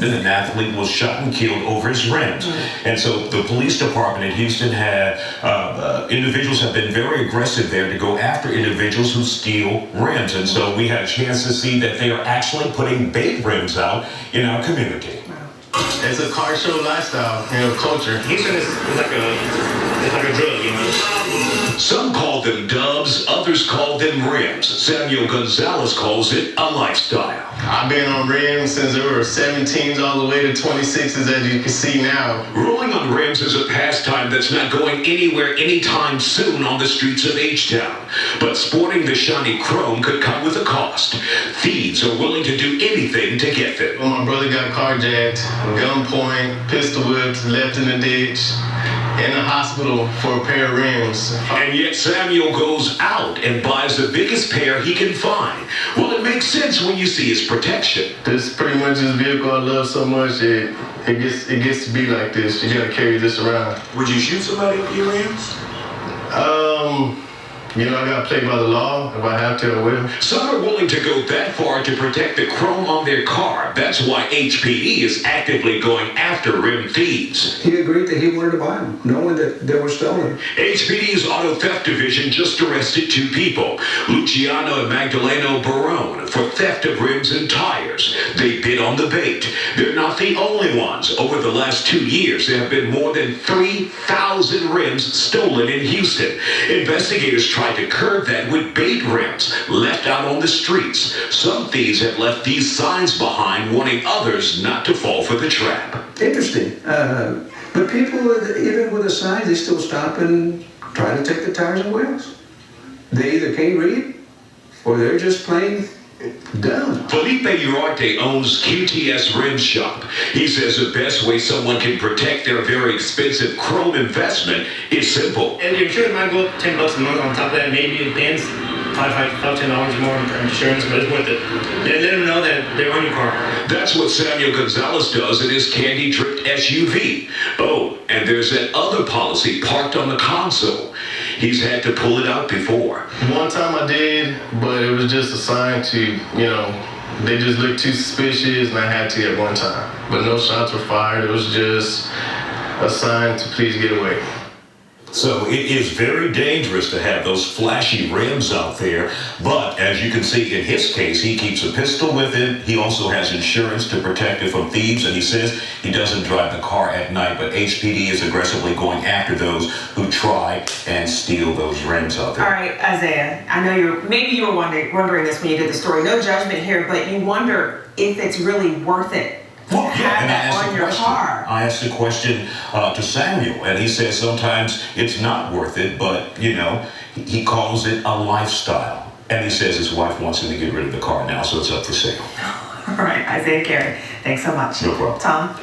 London, an athlete was shot and killed over his rims. And so the police department in Houston had individuals have been very aggressive there to go after individuals who steal rims. And so we had a chance to see that they are actually putting bait rims out in our community. It's a car show lifestyle, culture. Houston is like a drug, Some call them dubs, others call them rims. Samuel Gonzalez calls it a lifestyle. I've been on rims since there were 17s all the way to 26s, as you can see now. Rolling on rims is a pastime that's not going anywhere anytime soon on the streets of H-Town. But sporting the shiny chrome could come with a cost. Thieves are willing to do anything to get them. When my brother got carjacked, gunpoint, pistol whipped, left in the ditch, in the hospital for a pair of rims. And yet Samuel goes out and buys the biggest pair he can find. Well, it makes sense when you see his protection. This is pretty much his vehicle I love so much, it gets to be like this. You gotta carry this around. Would you shoot somebody with your rims? I gotta play by the law. If I have to, I will. Some are willing to go that far to protect the chrome on their car. That's why HPD is actively going after rim thieves. He agreed that he wanted to buy them, knowing that they were stolen. HPD's Auto Theft Division just arrested 2 people, Luciano and Magdaleno Barone, for theft of rims and tires. They bid on the bait. They're not the only ones. Over the last 2 years, there have been more than 3,000 rims stolen in Houston. Investigators tried to curb that with bait rims left out on the streets. Some thieves have left these signs behind, warning others not to fall for the trap. Interesting. But people, even with the signs, they still stop and try to take the tires and wheels. They either can't read or they're just plain dumb. Felipe Urarte owns QTS Rim Shop. He says the best way someone can protect their very expensive chrome investment is simple. And your insurance might go up $10 a month on top of that. Maybe it depends. $5-10 more in insurance, but it's worth it. Let them know that they're on your car. That's what Samuel Gonzalez does in his Kandy dripped SUV. Oh, and there's that other policy parked on the console. He's had to pull it out before. One time I did, but it was just a sign to, they just looked too suspicious, and I had to at one time. But no shots were fired. It was just a sign to please get away. So it is very dangerous to have those flashy rims out there. But as you can see in his case, he keeps a pistol with him. He also has insurance to protect it from thieves. And he says he doesn't drive the car at night. But HPD is aggressively going after those who try and steal those rims out there. All right, Isaiah, I know maybe you were wondering this when you did the story. No judgment here, but you wonder if it's really worth it. Well, yeah, and I asked the question to Samuel, and he says sometimes it's not worth it, but, he calls it a lifestyle. And he says his wife wants him to get rid of the car now, so it's up for sale. All right, Isaiah Carey, thanks so much. No problem. Tom?